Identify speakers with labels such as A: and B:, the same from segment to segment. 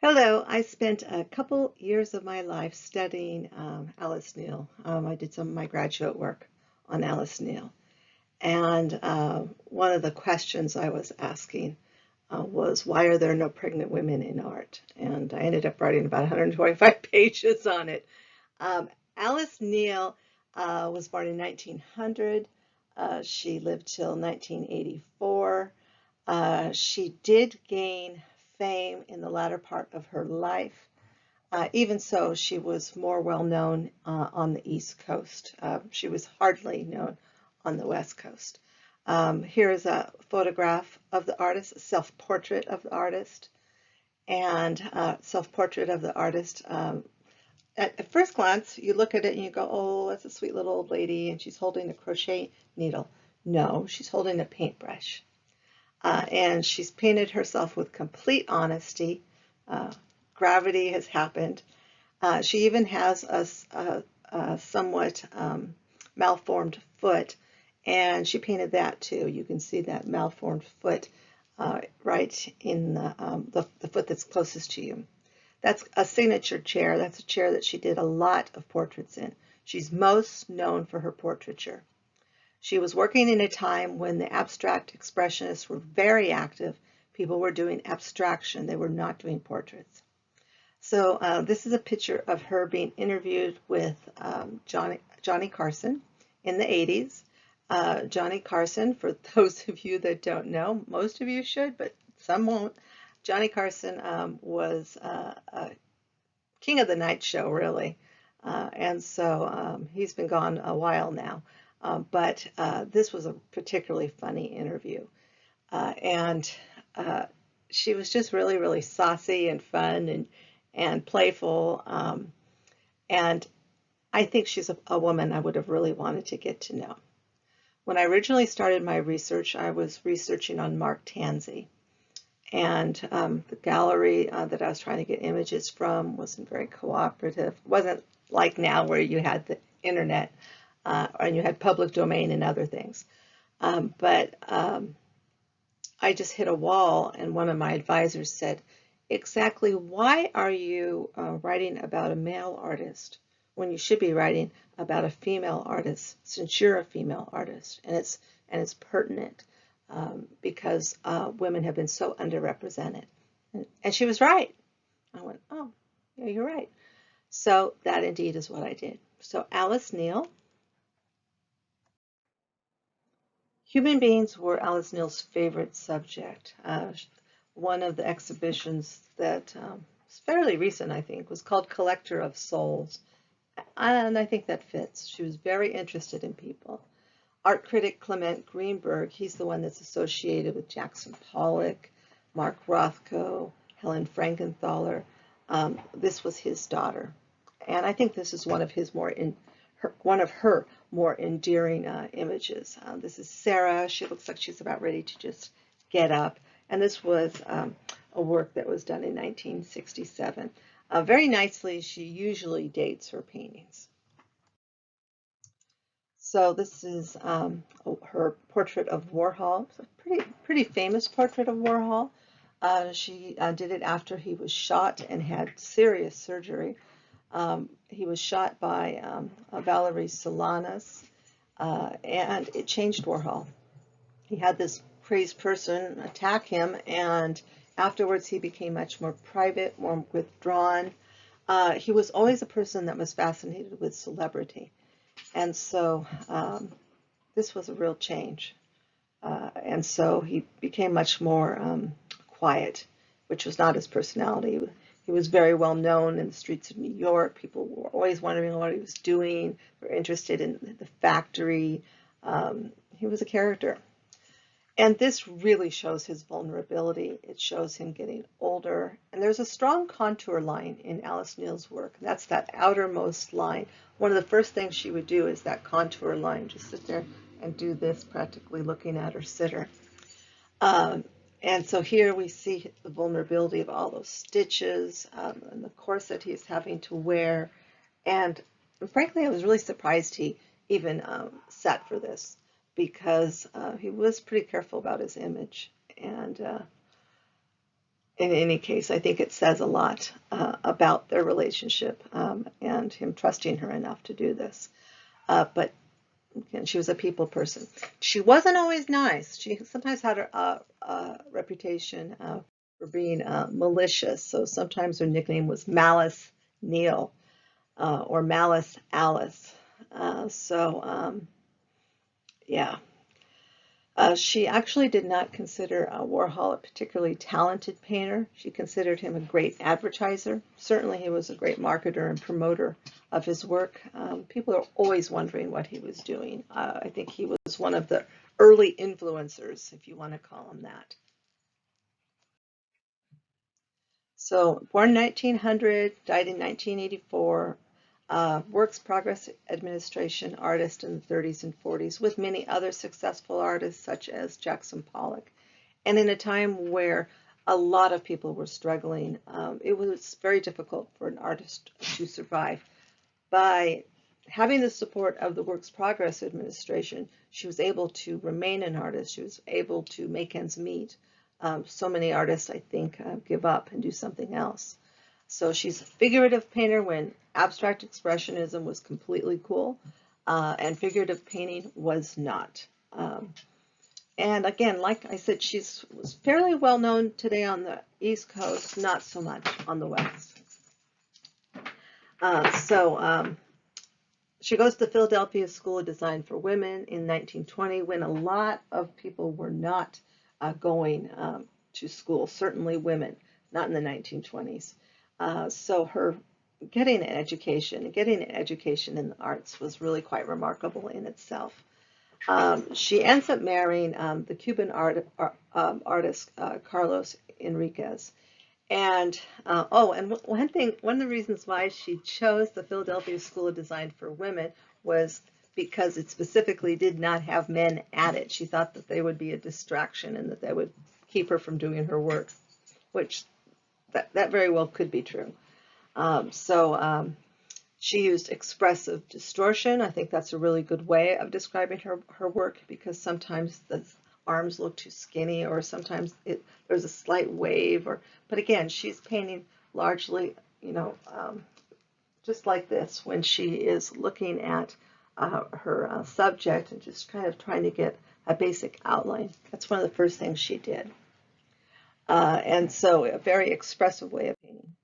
A: Hello, I spent a couple years of my life studying Alice Neel. I did some of my graduate work on Alice Neel. And one of the questions I was asking was, why are there no pregnant women in art? And I ended up writing about 125 pages on it. Um, Alice Neel was born in 1900. She lived till 1984. She did gain fame in the latter part of her life. Even so, she was more well known on the East Coast. She was hardly known on the West Coast. Here is a photograph of the artist, a self-portrait of the artist, and self-portrait of the artist. At first glance, you look at it and you go, oh, that's a sweet little old lady, and she's holding a crochet needle. No, she's holding a paintbrush. And she's painted herself with complete honesty. Uh, Gravity has happened. She even has a somewhat malformed foot, and she painted that too. You can see that malformed foot right in the foot that's closest to you. That's a signature chair. That's a chair that she did a lot of portraits in. She's most known for her portraiture. She was working in a time when the abstract expressionists were very active. People were doing abstraction. They were not doing portraits. So this is a picture of her being interviewed with Johnny Carson in the 80s. Johnny Carson, for those of you that don't know, most of you should, but some won't. Johnny Carson was king of the night show, really. And so he's been gone a while now. But this was a particularly funny interview. And she was just really, really saucy and fun and playful. And I think she's a woman I would have really wanted to get to know. When I originally started my research, I was researching on Mark Tansey. And the gallery that I was trying to get images from wasn't very cooperative. It wasn't like now where you had the internet and you had public domain and other things. But I just hit a wall, and one of my advisors said, exactly why are you writing about a male artist when you should be writing about a female artist, since you're a female artist? And it's pertinent because women have been so underrepresented. And she was right. I went, oh, yeah, you're right. So that indeed is what I did. So Alice Neel. Human beings were Alice Neel's favorite subject. One of the exhibitions that was fairly recent, I think, was called Collector of Souls. And I think that fits. She was very interested in people. Art critic Clement Greenberg, he's the one that's associated with Jackson Pollock, Mark Rothko, Helen Frankenthaler. This was his daughter. And I think this is one of her more endearing images. This is Sarah. She looks like she's about ready to just get up. And this was a work that was done in 1967. Very nicely, she usually dates her paintings. So this is her portrait of Warhol. It's a pretty famous portrait of Warhol. She did it after he was shot and had serious surgery. He was shot by Valerie Solanas, and it changed Warhol. He had this crazed person attack him, and afterwards he became much more private, more withdrawn. He was always a person that was fascinated with celebrity, and so this was a real change. And so he became much more quiet, which was not his personality. He was very well known in the streets of New York. People were always wondering what he was doing. They were interested in the factory. He was a character. And this really shows his vulnerability. It shows him getting older. And there's a strong contour line in Alice Neel's work. That's that outermost line. One of the first things she would do is that contour line. Just sit there and do this, practically looking at her sitter. And so here we see the vulnerability of all those stitches and the corset he's having to wear. And frankly, I was really surprised he even sat for this, because he was pretty careful about his image. And in any case, I think it says a lot about their relationship and him trusting her enough to do this. But again, she was a people person. She wasn't always nice. She sometimes had a reputation for being malicious. So sometimes her nickname was Malice Neel or Malice Alice. Yeah. She actually did not consider Warhol a particularly talented painter. She considered him a great advertiser. Certainly, he was a great marketer and promoter of his work. People are always wondering what he was doing. I think he was one of the early influencers, if you want to call him that. So, born 1900, died in 1984, Works Progress Administration artist in the 30s and 40s, with many other successful artists such as Jackson Pollock. And in a time where a lot of people were struggling, it was very difficult for an artist to survive. By having the support of the Works Progress Administration, she was able to remain an artist. She was able to make ends meet. So many artists, I think, give up and do something else. So she's a figurative painter when abstract expressionism was completely cool, and figurative painting was not. And again, like I said, she was fairly well known today on the East Coast, not so much on the West. She goes to the Philadelphia School of Design for Women in 1920 when a lot of people were not going to school, certainly women, not in the 1920s. So her getting an education in the arts was really quite remarkable in itself. She ends up marrying the Cuban artist Carlos Enriquez. And one of the reasons why she chose the Philadelphia School of Design for Women was because it specifically did not have men at it. She thought that they would be a distraction and that they would keep her from doing her work, which that very well could be true. She used expressive distortion. I think that's a really good way of describing her work, because sometimes the arms look too skinny, or sometimes there's a slight wave, but again, she's painting largely, just like this when she is looking at her subject and just kind of trying to get a basic outline. That's one of the first things she did. And so a very expressive way of painting.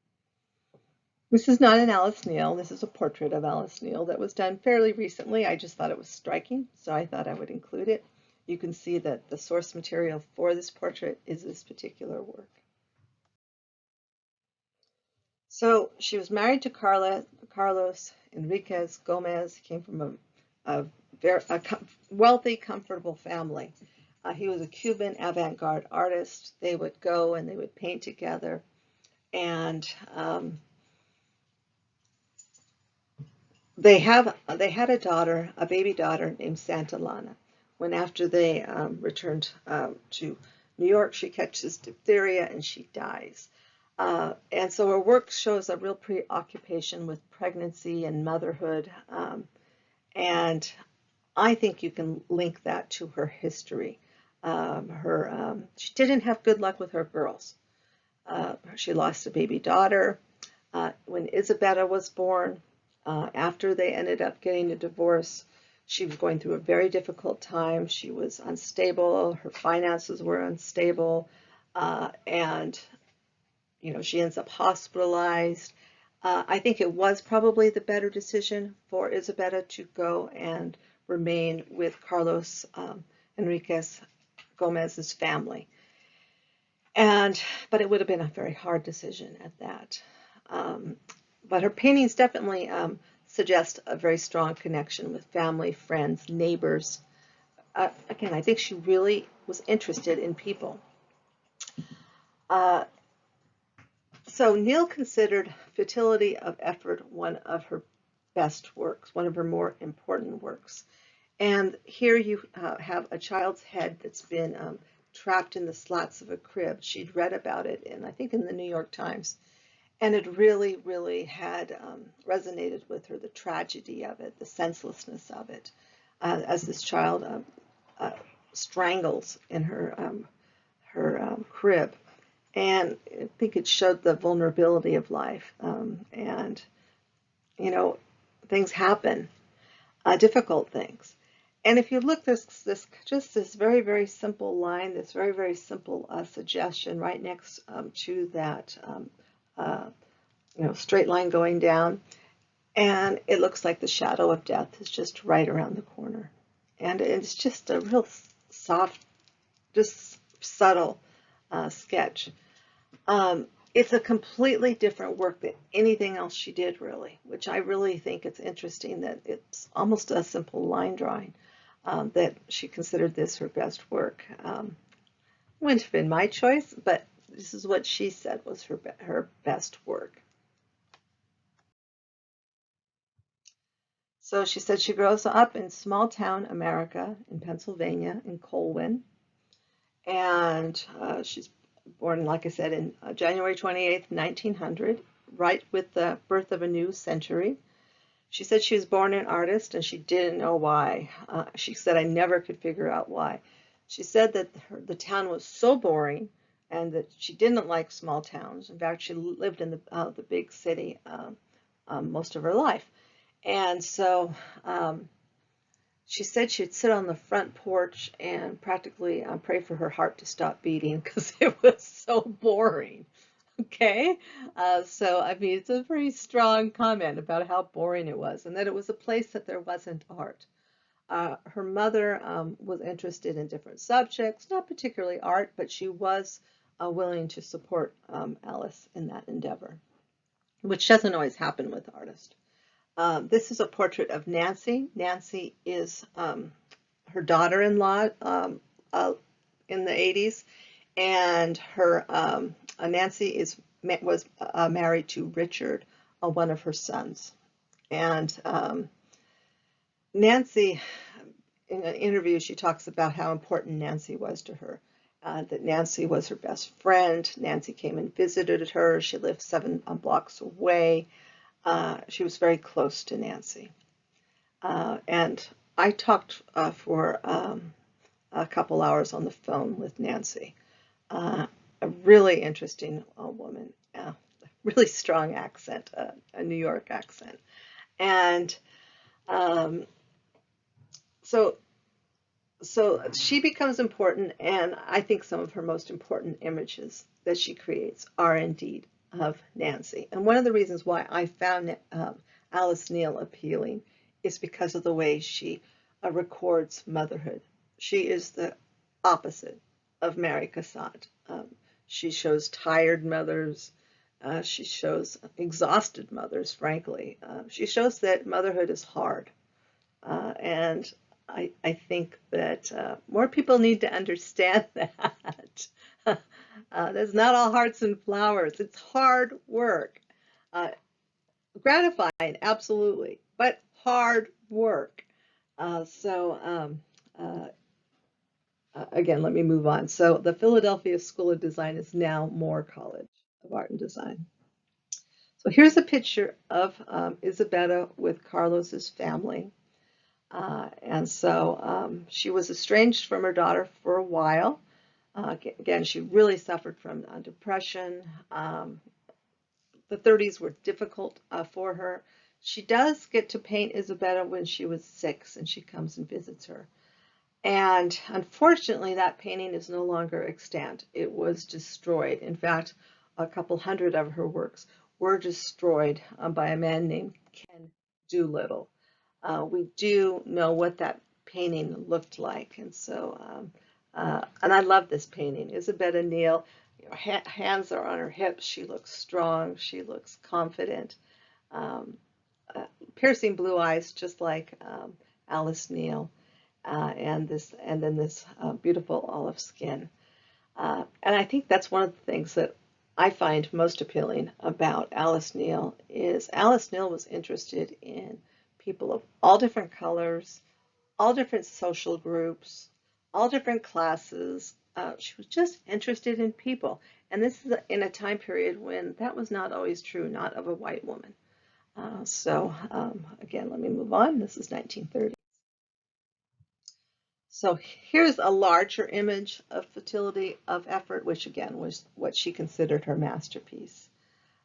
A: This is not an Alice Neel. This is a portrait of Alice Neel that was done fairly recently. I just thought it was striking, so I thought I would include it. You can see that the source material for this portrait is this particular work. So she was married to Carlos Enriquez Gomez. He came from a very wealthy, comfortable family. He was a Cuban avant-garde artist. They would go and they would paint together, and they had a daughter, a baby daughter named Santa Lana. When after they returned to New York, she catches diphtheria and she dies. And so her work shows a real preoccupation with pregnancy and motherhood. And I think you can link that to her history. She didn't have good luck with her girls. She lost a baby daughter when Isabella was born. After they ended up getting a divorce, she was going through a very difficult time. She was unstable. Her finances were unstable. And she ends up hospitalized. I think it was probably the better decision for Isabella to go and remain with Carlos Enriquez Gomez's family. But it would have been a very hard decision at that. But her paintings definitely suggest a very strong connection with family, friends, neighbors. Again, I think she really was interested in people. So Neel considered Futility of Effort one of her best works, one of her more important works. And here you have a child's head that's been trapped in the slats of a crib. She'd read about it, I think in the New York Times. And it really, really had resonated with her, the tragedy of it, the senselessness of it, as this child strangles in her crib. And I think it showed the vulnerability of life. And, you know, things happen, difficult things. And if you look, there's just this very, very simple line, this very, very simple suggestion right next to that uh, straight line going down. And it looks like the shadow of death is just right around the corner. And it's just a real soft, just subtle sketch. It's a completely different work than anything else she did, really, which I really think it's interesting that it's almost a simple line drawing, that she considered this her best work. Wouldn't have been my choice, but this is what she said was her best work. So she said she grows up in small town America in Pennsylvania, in Colwyn, and she's born, like I said, in January 28th, 1900, right with the birth of a new century. She said she was born an artist and she didn't know why. She said, I never could figure out why. She said that the town was so boring and that she didn't like small towns. In fact, she lived in the big city most of her life. And so she said she'd sit on the front porch and practically pray for her heart to stop beating because it was so boring. Okay, so I mean, it's a very strong comment about how boring it was and that it was a place that there wasn't art. Her mother was interested in different subjects, not particularly art, but she was willing to support Alice in that endeavor, which doesn't always happen with artists. This is a portrait of Nancy. Nancy is her daughter-in-law in the 80s, and her Nancy was married to Richard, one of her sons. And Nancy, in an interview, she talks about how important Nancy was to her. That Nancy was her best friend. Nancy came and visited her. She lived 7 blocks away. She was very close to Nancy. And I talked for a couple hours on the phone with Nancy. A really interesting woman, really strong accent, a New York accent. And um, so she becomes important, and I think some of her most important images that she creates are indeed of Nancy. And one of the reasons why I found Alice Neel appealing is because of the way she records motherhood. She is the opposite of Mary Cassatt. She shows tired mothers. She shows exhausted mothers, frankly. She shows that motherhood is hard. And I think that more people need to understand that. There's not all hearts and flowers. It's hard work. Gratifying, absolutely, but hard work. Again, let me move on. So the Philadelphia School of Design is now Moore College of Art and Design. So here's a picture of Isabella with Carlos's family. And so she was estranged from her daughter for a while. Again, she really suffered from depression. The 30s were difficult for her. She does get to paint Isabella when she was 6, and she comes and visits her. And unfortunately, that painting is no longer extant. It was destroyed. In fact, a couple hundred of her works were destroyed by a man named Ken Doolittle. We do know what that painting looked like, and so and I love this painting. Isabella Neel, hands are on her hips. She looks strong. She looks confident. Um, Piercing blue eyes, just like Alice Neel, and then this beautiful olive skin. And I think that's one of the things that I find most appealing about Alice Neel is Alice Neel was interested in people of all different colors, all different social groups, all different classes. She was just interested in people. And this is in a time period when that was not always true, not of a white woman. Again, let me move on. This is 1930. So here's a larger image of fertility of effort, which again was what she considered her masterpiece.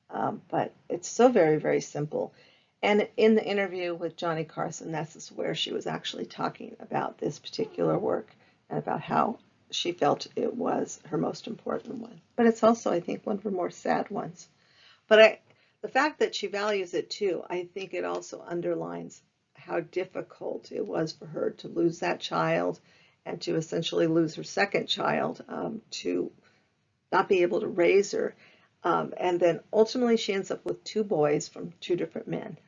A: But it's so very, very simple. And in the interview with Johnny Carson, that's where she was actually talking about this particular work and about how she felt it was her most important one. But it's also, I think, one of her more sad ones. But the fact that she values it too, I think it also underlines how difficult it was for her to lose that child and to essentially lose her second child, to not be able to raise her. And then ultimately she ends up with two boys from two different men.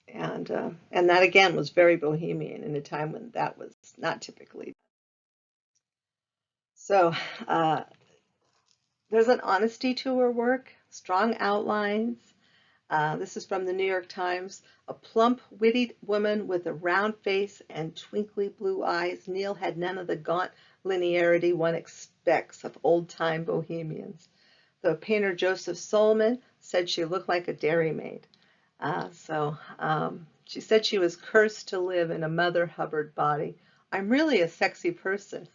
A: And that again was very bohemian in a time when that was not typically. So there's an honesty to her work, strong outlines. This is from the New York Times. A plump, witty woman with a round face and twinkly blue eyes, Neel had none of the gaunt linearity one expects of old-time bohemians. The painter Joseph Solomon said she looked like a dairymaid. She said she was cursed to live in a Mother Hubbard body. I'm really a sexy person.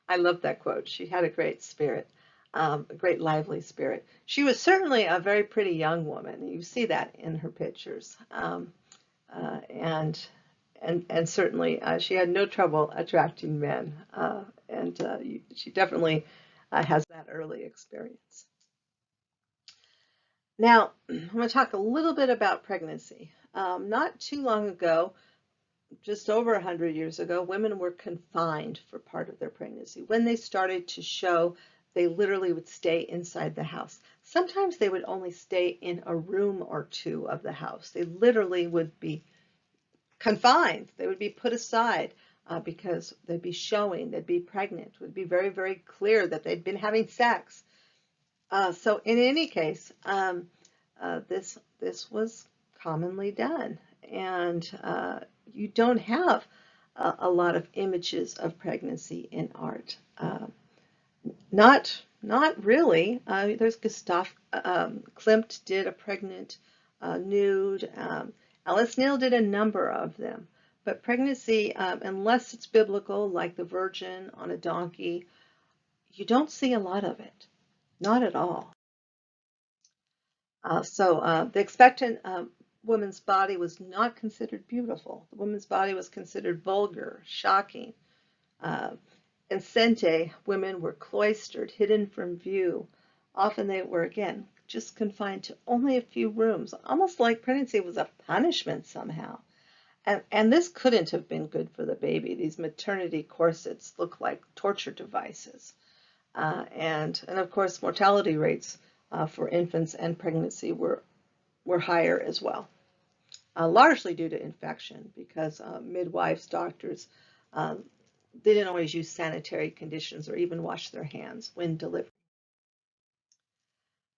A: I love that quote. She had a great spirit, a great lively spirit. She was certainly a very pretty young woman. You see that in her pictures. And certainly she had no trouble attracting men. She definitely has that early experience. Now, I'm going to talk a little bit about pregnancy. Not too long ago, just over 100 years ago, women were confined for part of their pregnancy. When they started to show, they literally would stay inside the house. Sometimes they would only stay in a room or two of the house. They literally would be confined. They would be put aside because they'd be showing, they'd be pregnant. It would be very, very clear that they'd been having sex. So in any case, this was commonly done, and you don't have a lot of images of pregnancy in art. Not really. There's Gustav Klimt did a pregnant nude. Alice Neel did a number of them. But pregnancy, unless it's biblical, like the Virgin on a donkey, you don't see a lot of it. Not at all. The expectant woman's body was not considered beautiful. The woman's body was considered vulgar, shocking. Enceinte, women were cloistered, hidden from view. Often they were, again, just confined to only a few rooms, almost like pregnancy was a punishment somehow. And this couldn't have been good for the baby. These maternity corsets look like torture devices. And of course, mortality rates for infants and pregnancy were higher as well, largely due to infection because midwives, doctors, they didn't always use sanitary conditions or even wash their hands when delivering.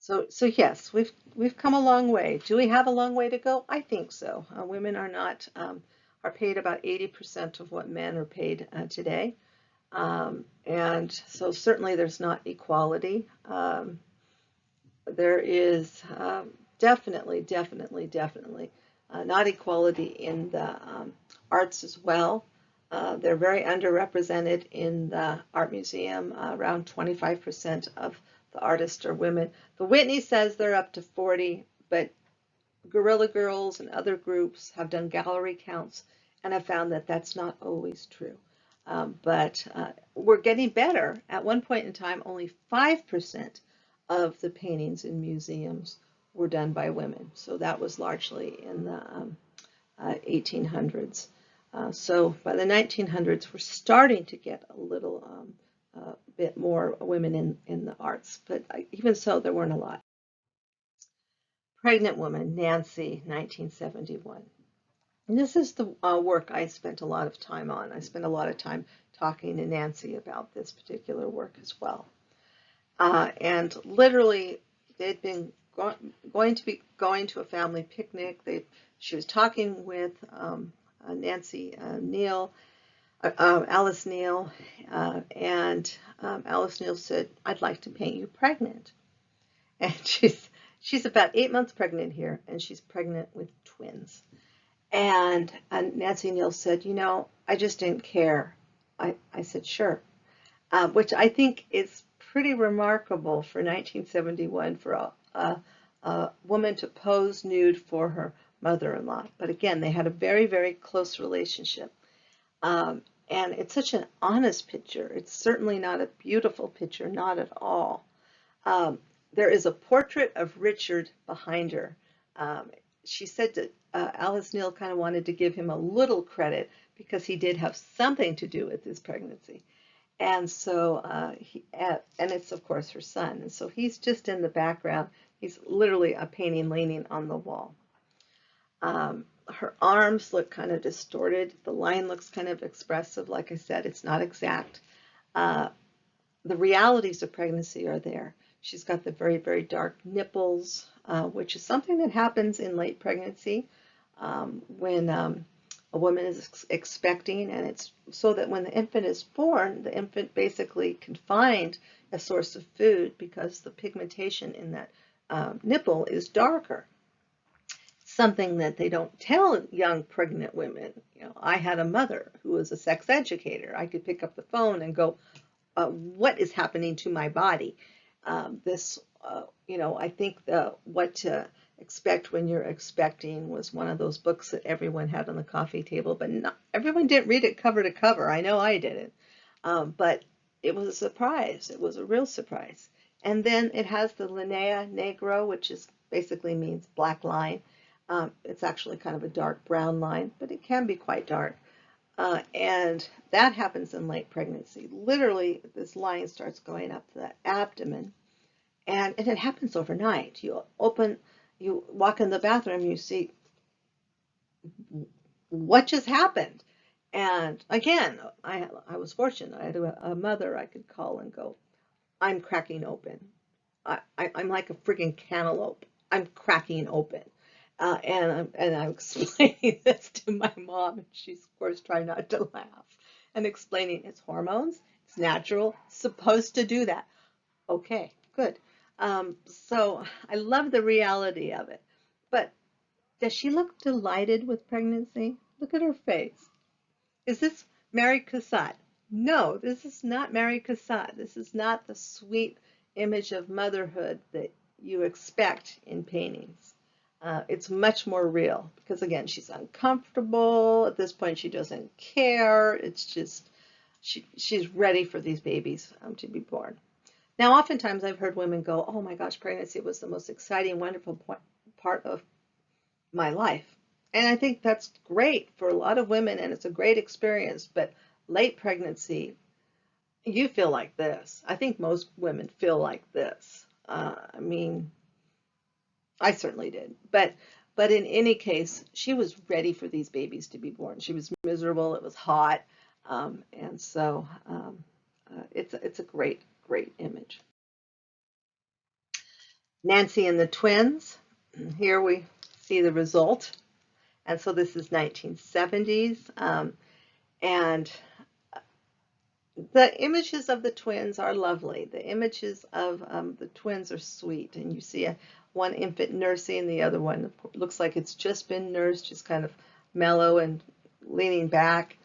A: So yes, we've come a long way. Do we have a long way to go? I think so. Women are paid about 80% of what men are paid today. And so certainly there's not equality. There is definitely not equality in the arts as well. They're very underrepresented in the art museum. Around 25% of the artists are women. The Whitney says they're up to 40, but Guerrilla Girls and other groups have done gallery counts and have found that that's not always true. But we're getting better. At one point in time, only 5% of the paintings in museums were done by women. So that was largely in the 1800s. So by the 1900s, we're starting to get a little bit more women in the arts. But even so, there weren't a lot. Pregnant Woman, Nancy, 1971. And this is the work I spent a lot of time on. I spent a lot of time talking to Nancy about this particular work as well. And literally, they'd been going to a family picnic. She was talking with Nancy Neel, Alice Neel, and Alice Neel said, "I'd like to paint you pregnant." And she's about 8 months pregnant here, and she's pregnant with twins. And Nancy Neel said, "You know, I just didn't care I said, sure, which I think is pretty remarkable for 1971 for a woman to pose nude for her mother-in-law. But again, they had a very, very close relationship. Um, and it's such an honest picture. It's certainly not a beautiful picture, not at all. Um, there is a portrait of Richard behind her. Um, she said that Alice Neel kind of wanted to give him a little credit because he did have something to do with his pregnancy. And so, and it's of course her son. And so he's just in the background. He's literally a painting leaning on the wall. Her arms look kind of distorted. The line looks kind of expressive. Like I said, it's not exact. Uh, the realities of pregnancy are there. She's got the very, very dark nipples, which is something that happens in late pregnancy when a woman is expecting, and it's so that when the infant is born, the infant basically can find a source of food because the pigmentation in that nipple is darker. Something that they don't tell young pregnant women. You know, I had a mother who was a sex educator. I could pick up the phone and go, what is happening to my body? I think What to Expect When You're Expecting was one of those books that everyone had on the coffee table, but not everyone didn't read it cover to cover. I know I didn't. But it was a surprise. It was a real surprise. And then it has the linea negro, which is basically means black line. It's actually kind of a dark brown line, but it can be quite dark. And that happens in late pregnancy. Literally, this line starts going up the abdomen, and it happens overnight. You walk in the bathroom, you see what just happened. And again, I was fortunate. I had a mother I could call and go, I'm cracking open. I'm like a friggin' cantaloupe. I'm cracking open. And I'm explaining this to my mom, and she's of course trying not to laugh, and explaining it's hormones, it's natural, it's supposed to do that. Okay, good. So I love the reality of it. But does she look delighted with pregnancy? Look at her face. Is this Mary Cassatt? No, this is not Mary Cassatt. This is not the sweet image of motherhood that you expect in paintings. It's much more real because, again, she's uncomfortable. At this point, she doesn't care. It's just she's ready for these babies to be born. Now, oftentimes I've heard women go, oh my gosh, pregnancy was the most exciting, wonderful part of my life. And I think that's great for a lot of women, and it's a great experience. But late pregnancy, you feel like this. I think most women feel like this. I mean, I certainly did. But in any case, she was ready for these babies to be born. She was miserable. It was hot. And so it's a great, great image. Nancy and the twins. Here we see the result. And so this is 1970s. And the images of the twins are lovely. The images of the twins are sweet. And you see one infant nursing, the other one looks like it's just been nursed, just kind of mellow and leaning back.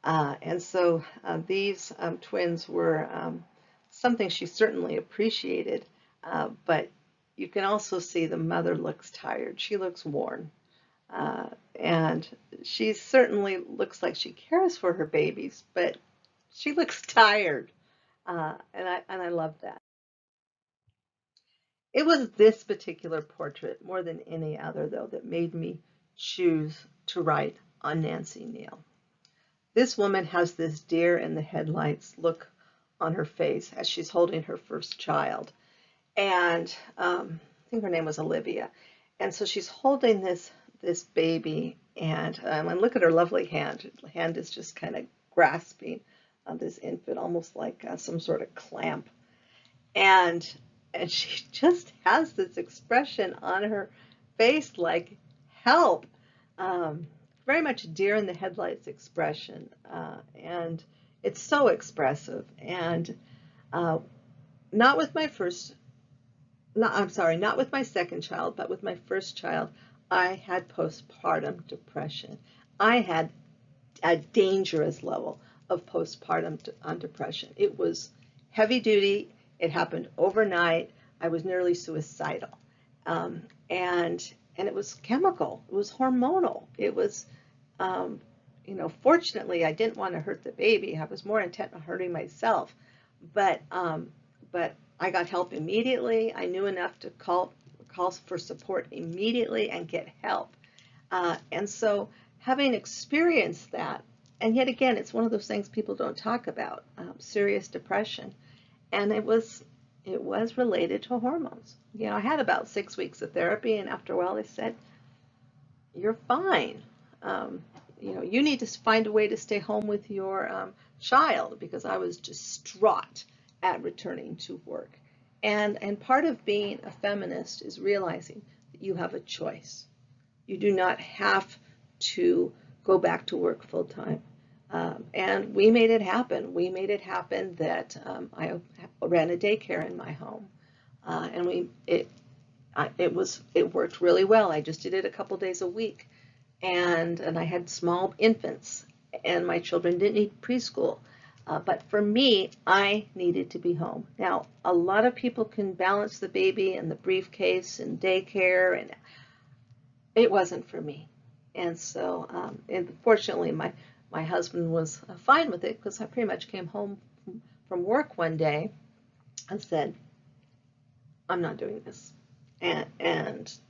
A: And so these twins were something she certainly appreciated. But you can also see the mother looks tired. She looks worn. And she certainly looks like she cares for her babies, but she looks tired. And I love that. It was this particular portrait, more than any other, though, that made me choose to write on Nancy Neel. This woman has this deer in the headlights look on her face as she's holding her first child. And I think her name was Olivia. And so she's holding this baby, and look at her lovely hand. Her hand is just kind of grasping this infant, almost like some sort of clamp. And she just has this expression on her face like, help. Very much deer in the headlights expression. And it's so expressive. And not with my first, not with my second child, but with my first child, I had postpartum depression. I had a dangerous level of postpartum depression. It was heavy duty. It happened overnight. I was nearly suicidal. Um, and it was chemical. It was hormonal. It was, um, fortunately, I didn't want to hurt the baby. I was more intent on hurting myself. But I got help immediately. I knew enough to call for support immediately and get help. And so having experienced that, and yet again, it's one of those things people don't talk about, serious depression. And it was related to hormones. I had about 6 weeks of therapy, and after a while they said, you're fine. Um, you need to find a way to stay home with your child, because I was distraught at returning to work. And part of being a feminist is realizing that you have a choice. You do not have to go back to work full time. And we made it happen. We made it happen that I ran a daycare in my home, and it worked really well. I just did it a couple days a week, and I had small infants, and my children didn't need preschool. But for me, I needed to be home. Now, a lot of people can balance the baby and the briefcase and daycare, and it wasn't for me. And so, and fortunately, my husband was fine with it, because I pretty much came home from work one day and said, I'm not doing this. And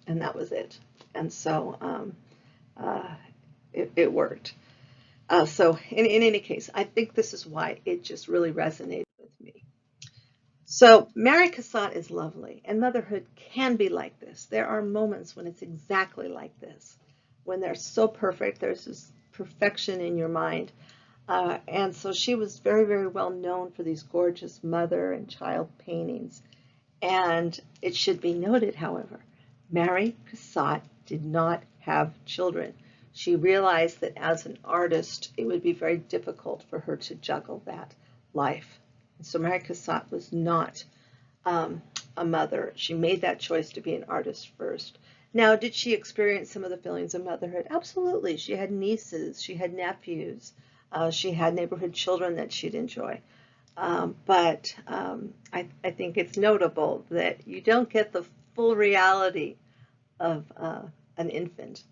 A: that was it. And so it worked. So in any case, I think this is why it just really resonated with me. So Mary Cassatt is lovely, and motherhood can be like this. There are moments when it's exactly like this, when they're so perfect, there's this perfection in your mind. And so she was very, very well known for these gorgeous mother and child paintings. And it should be noted, however, Mary Cassatt did not have children. She realized that as an artist, it would be very difficult for her to juggle that life. And so Mary Cassatt was not a mother. She made that choice to be an artist first. Now, did she experience some of the feelings of motherhood? Absolutely. She had nieces, she had nephews, she had neighborhood children that she'd enjoy. But I think it's notable that you don't get the full reality of an infant.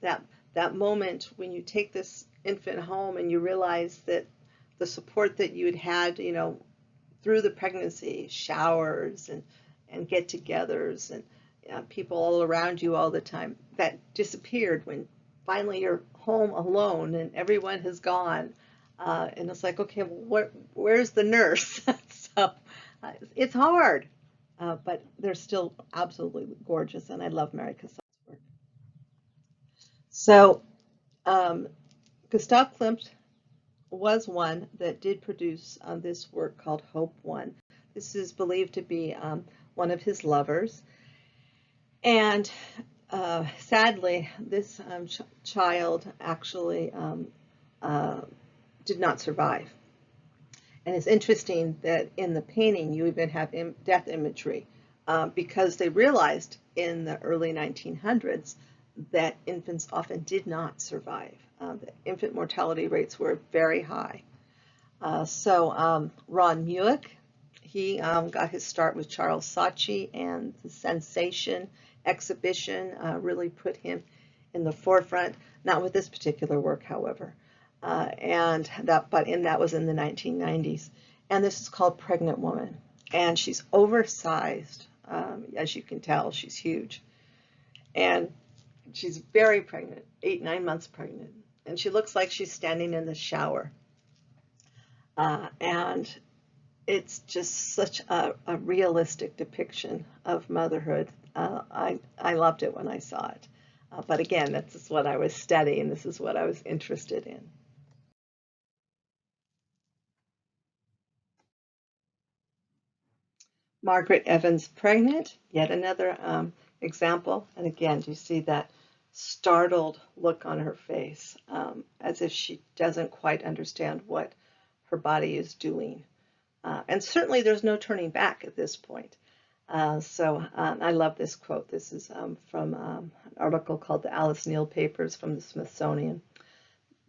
A: That moment when you take this infant home and you realize that the support that you had, through the pregnancy, showers and get-togethers and people all around you all the time, that disappeared when finally you're home alone and everyone has gone. And it's like, okay, well, where's the nurse? So it's hard, but they're still absolutely gorgeous, and I love Mary Cassatt's work. So Gustav Klimt was one that did produce this work called Hope One. This is believed to be one of his lovers. And sadly, this child actually did not survive. And it's interesting that in the painting you even have death imagery, because they realized in the early 1900s that infants often did not survive. The infant mortality rates were very high. So Ron Mueck, he got his start with Charles Saatchi, and the Sensation exhibition really put him in the forefront. Not with this particular work, however. That was in the 1990s. And this is called Pregnant Woman. And she's oversized. As you can tell, she's huge. And she's very pregnant, 8-9 months pregnant. And she looks like she's standing in the shower. And it's just such a realistic depiction of motherhood. I loved it when I saw it. But again, this is what I was studying. This is what I was interested in. Margaret Evans pregnant, yet another example. And again, do you see that startled look on her face, as if she doesn't quite understand what her body is doing. And certainly there's no turning back at this point. So I love this quote. This is from an article called the Alice Neel Papers from the Smithsonian.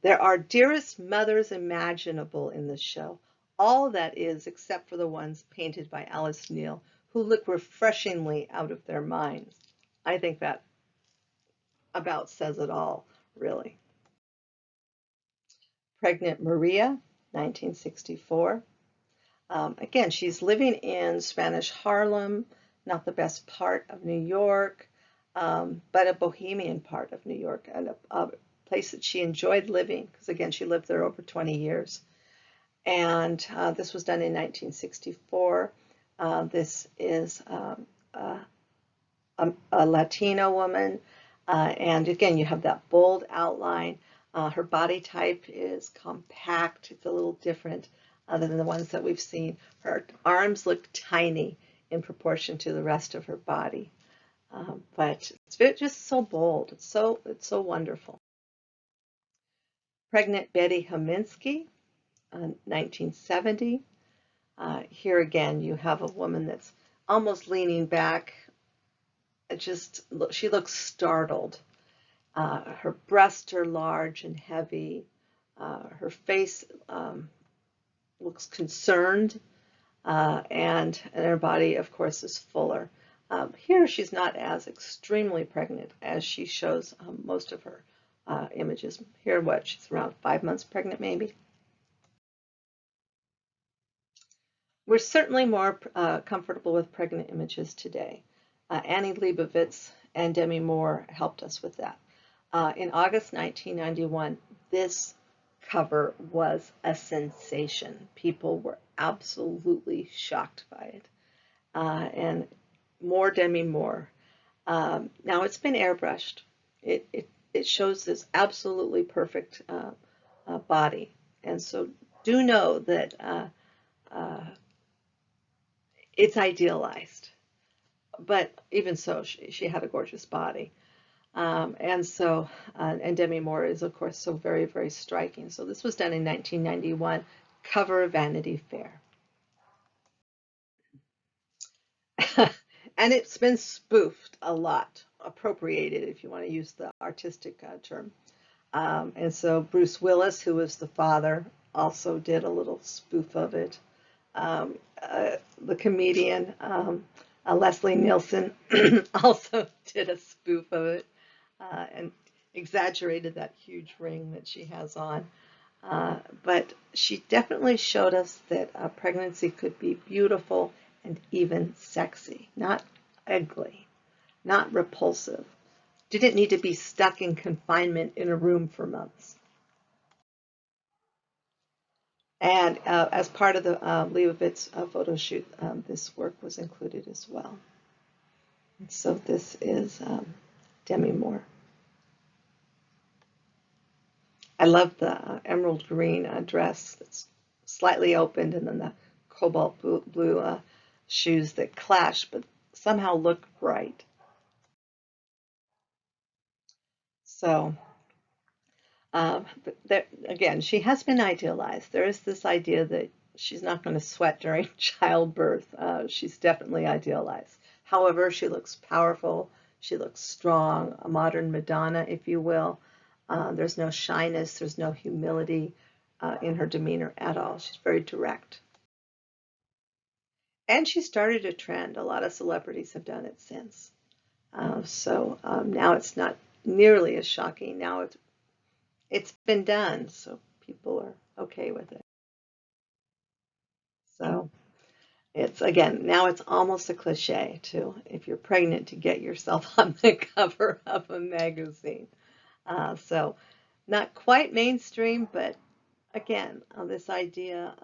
A: There are dearest mothers imaginable in this show. All that is, except for the ones painted by Alice Neel, who look refreshingly out of their minds. I think that about says it all, really. Pregnant Maria, 1964. Again, she's living in Spanish Harlem, not the best part of New York, but a bohemian part of New York, and a place that she enjoyed living, because again, she lived there over 20 years. And this was done in 1964. This is a Latino woman, and again, you have that bold outline. Her body type is compact. It's a little different than the ones that we've seen. Her arms look tiny in proportion to the rest of her body, but it's just so bold. It's so wonderful. Pregnant Betty Haminsky, 1970. Here again, you have a woman that's almost leaning back. She looks startled. Her breasts are large and heavy. Her face looks concerned, and her body, of course, is fuller. Here, she's not as extremely pregnant as she shows most of her images. Here, she's around 5 months pregnant, maybe. We're certainly more comfortable with pregnant images today. Annie Leibovitz and Demi Moore helped us with that. In August 1991, this cover was a sensation. People were absolutely shocked by it. And more Demi Moore. Now it's been airbrushed. It shows this absolutely perfect body. And so do know that it's idealized. But even so, she had a gorgeous body. And Demi Moore is, of course, so very, very striking. So this was done in 1991, cover of Vanity Fair. And it's been spoofed a lot, appropriated, if you want to use the artistic term. And so Bruce Willis, who was the father, also did a little spoof of it. The comedian Leslie Nielsen also did a spoof of it and exaggerated that huge ring that she has on. But she definitely showed us that pregnancy could be beautiful and even sexy, not ugly, not repulsive. Didn't need to be stuck in confinement in a room for months. And as part of the Leibovitz photo shoot, this work was included as well. And so this is Demi Moore. I love the emerald green dress that's slightly opened, and then the cobalt blue shoes that clash but somehow look bright. So, but there, again, she has been idealized. There is this idea that she's not going to sweat during childbirth. She's definitely idealized. However, she looks powerful. She looks strong, a modern Madonna, if you will. There's no shyness. There's no humility in her demeanor at all. She's very direct. And she started a trend. A lot of celebrities have done it since. So now it's not nearly as shocking. Now it's been done, so people are okay with it. So it's again, now it's almost a cliche to, if you're pregnant, to get yourself on the cover of a magazine. So not quite mainstream, but again, this idea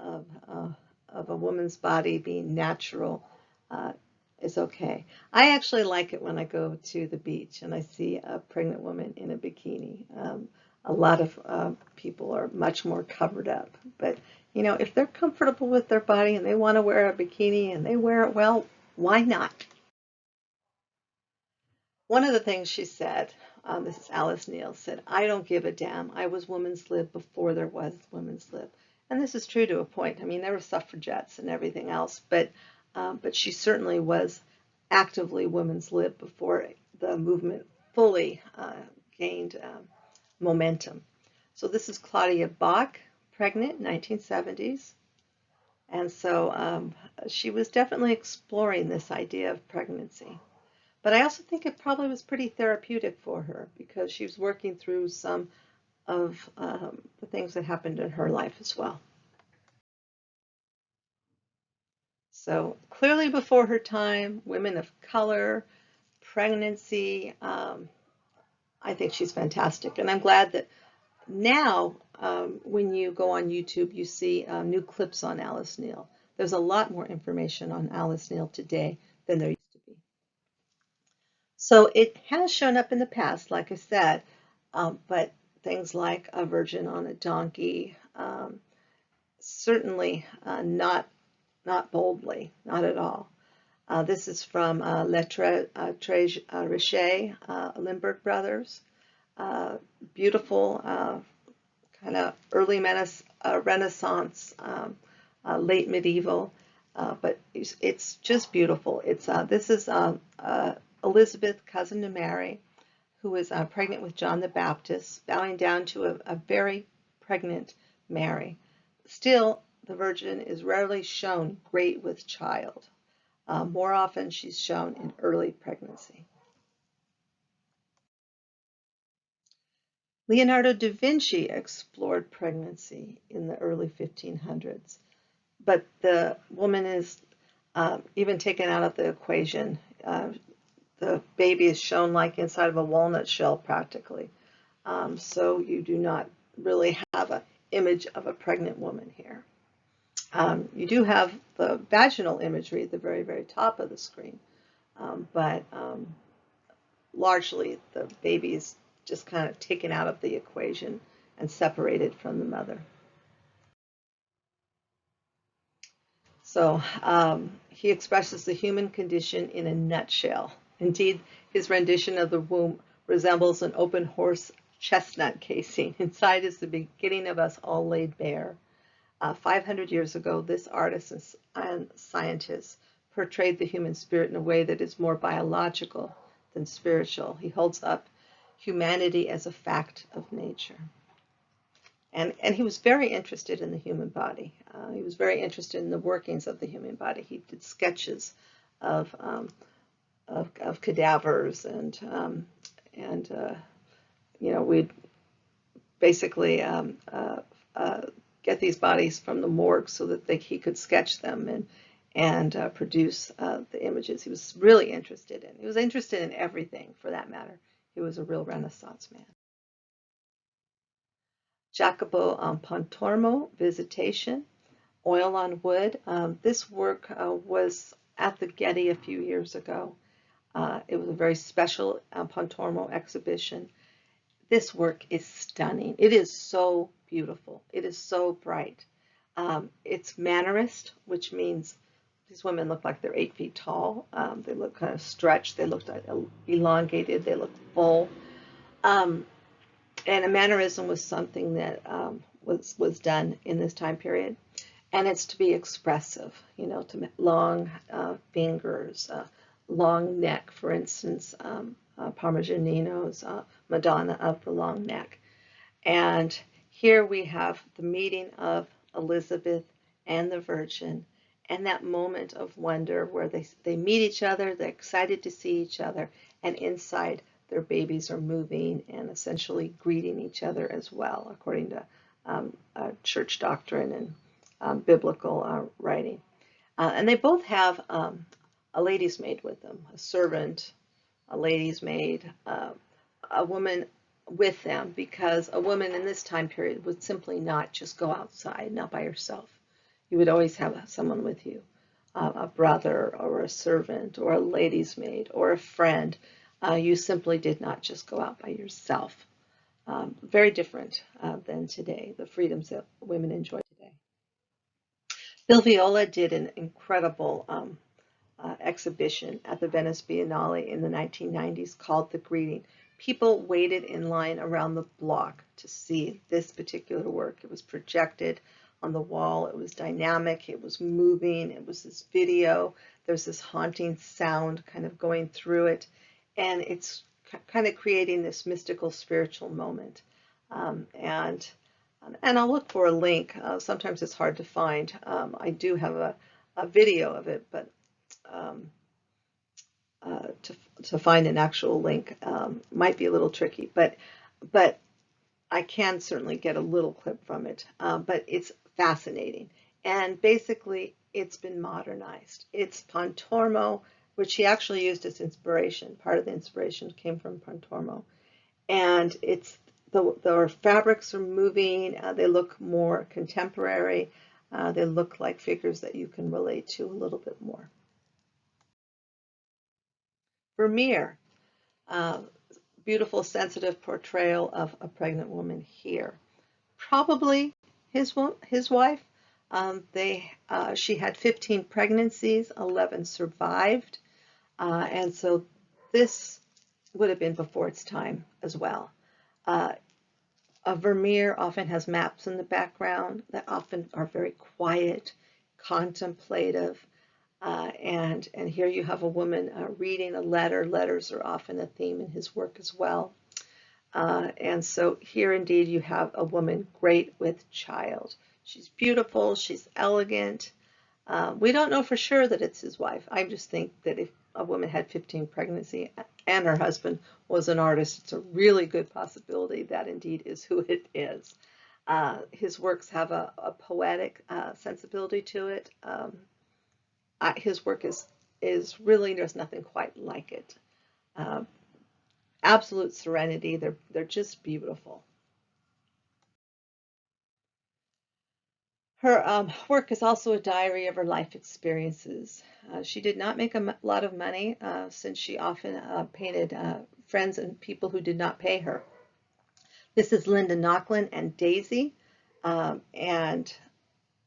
A: of a woman's body being natural is okay. I actually like it when I go to the beach and I see a pregnant woman in a bikini. A lot of people are much more covered up, but you know, if they're comfortable with their body and they want to wear a bikini and they wear it well, why not? One of the things she said, this is Alice Neel, said, "I don't give a damn. I was women's lib before there was women's lib." And this is true to a point. I mean, there were suffragettes and everything else, but she certainly was actively women's lib before the movement fully gained momentum. So this is Claudia Bach, pregnant, 1970s. And so she was definitely exploring this idea of pregnancy. But I also think it probably was pretty therapeutic for her because she was working through some of the things that happened in her life as well. So clearly before her time, women of color, pregnancy. I think she's fantastic. And I'm glad that now when you go on YouTube, you see new clips on Alice Neel. There's a lot more information on Alice Neel today than there used to be. So it has shown up in the past, like I said, but things like a virgin on a donkey, certainly not boldly, not at all. This is from Lettre Richer, Lindbergh Brothers. Beautiful, kind of early Renaissance, late medieval, but it's just beautiful. This is Elizabeth, cousin to Mary, who was pregnant with John the Baptist, bowing down to a very pregnant Mary. Still, the Virgin is rarely shown great with child. More often, she's shown in early pregnancy. Leonardo da Vinci explored pregnancy in the early 1500s, but the woman is even taken out of the equation. The baby is shown like inside of a walnut shell practically. So you do not really have an image of a pregnant woman here. You do have the vaginal imagery at the very, very top of the screen, but largely the baby is just kind of taken out of the equation and separated from the mother. So he expresses the human condition in a nutshell. Indeed, his rendition of the womb resembles an open horse chestnut casing. Inside is the beginning of us all laid bare. 500 years ago, this artist and scientist portrayed the human spirit in a way that is more biological than spiritual. He holds up humanity as a fact of nature. And he was very interested in the human body. He was very interested in the workings of the human body. He did sketches of cadavers and we'd basically get these bodies from the morgue so that he could sketch them and produce the images. He was really interested in. He was interested in everything, for that matter. He was a real Renaissance man. Jacopo Pontormo, Visitation, Oil on Wood. This work was at the Getty a few years ago. It was a very special Pontormo exhibition. This work is stunning. It is so beautiful. It is so bright. It's Mannerist, which means these women look like they're 8 feet tall. They look kind of stretched. They look elongated. They look full. And a mannerism was something that was done in this time period. And it's to be expressive, to long fingers, long neck, for instance, Parmigianino's Madonna of the Long Neck. And here we have the meeting of Elizabeth and the Virgin and that moment of wonder where they meet each other, they're excited to see each other, and inside their babies are moving and essentially greeting each other as well, according to church doctrine and biblical writing. And they both have a lady's maid with them, a servant, a lady's maid, a woman with them, because a woman in this time period would simply not just go outside, not by herself. You would always have someone with you, a brother or a servant or a lady's maid or a friend. You simply did not just go out by yourself. Very different than today, the freedoms that women enjoy today. Bill Viola did an incredible exhibition at the Venice Biennale in the 1990s called The Greeting. People waited in line around the block to see this particular work. It was projected on the wall. It was dynamic. It was moving. It was this video. There's this haunting sound kind of going through it. And it's kind of creating this mystical spiritual moment. And I'll look for a link. Sometimes it's hard to find. I do have a video of it, but um, to find an actual link might be a little tricky. But I can certainly get a little clip from it. But it's fascinating, and basically it's been modernized. It's Pontormo, which he actually used as inspiration. Part of the inspiration came from Pontormo, and it's the fabrics are moving. They look more contemporary. They look like figures that you can relate to a little bit more. Vermeer, uh, beautiful, sensitive portrayal of a pregnant woman here. Probably his wife. She had 15 pregnancies, 11 survived, and so this would have been before its time as well. Uh, A Vermeer often has maps in the background that often are very quiet, contemplative, and here you have a woman reading a letter. Letters are often a theme in his work as well. And so here indeed you have a woman great with child. She's beautiful, she's elegant. We don't know for sure that it's his wife. I just think that if a woman had 15 pregnancy and her husband was an artist, it's a really good possibility that indeed is who it is. His works have a poetic sensibility to it. His work is really, there's nothing quite like it. Uh, Absolute serenity. They're just beautiful. Her work is also a diary of her life experiences. She did not make a lot of money since she often painted friends and people who did not pay her. This is Linda Nochlin and Daisy, and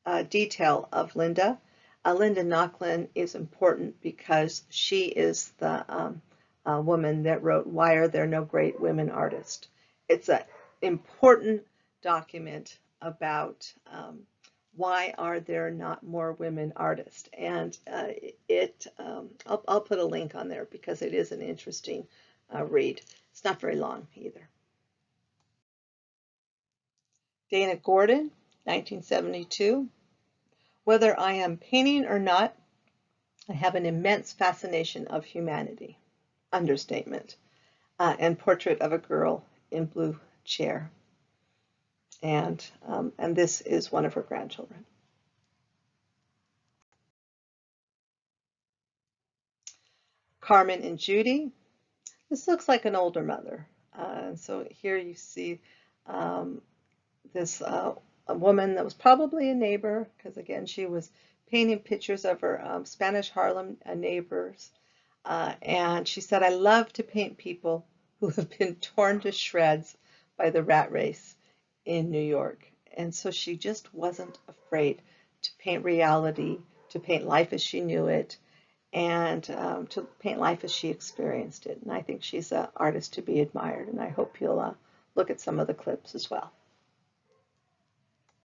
A: a detail of Linda. Linda Nochlin is important because she is the woman that wrote "Why Are There No Great Women Artists?" It's an important document about why are there not more women artists, and I'll put a link on there because it is an interesting read. It's not very long either. Dana Gordon, 1972. Whether I am painting or not, I have an immense fascination of humanity. Understatement. And Portrait of a Girl in Blue Chair. And this is one of her grandchildren. Carmen and Judy. This looks like an older mother. So here you see um, this a woman that was probably a neighbor, because again, she was painting pictures of her Spanish Harlem neighbors. And she said, I love to paint people who have been torn to shreds by the rat race in New York. And so she just wasn't afraid to paint reality, to paint life as she knew it, and to paint life as she experienced it. And I think she's an artist to be admired. And I hope you'll look at some of the clips as well.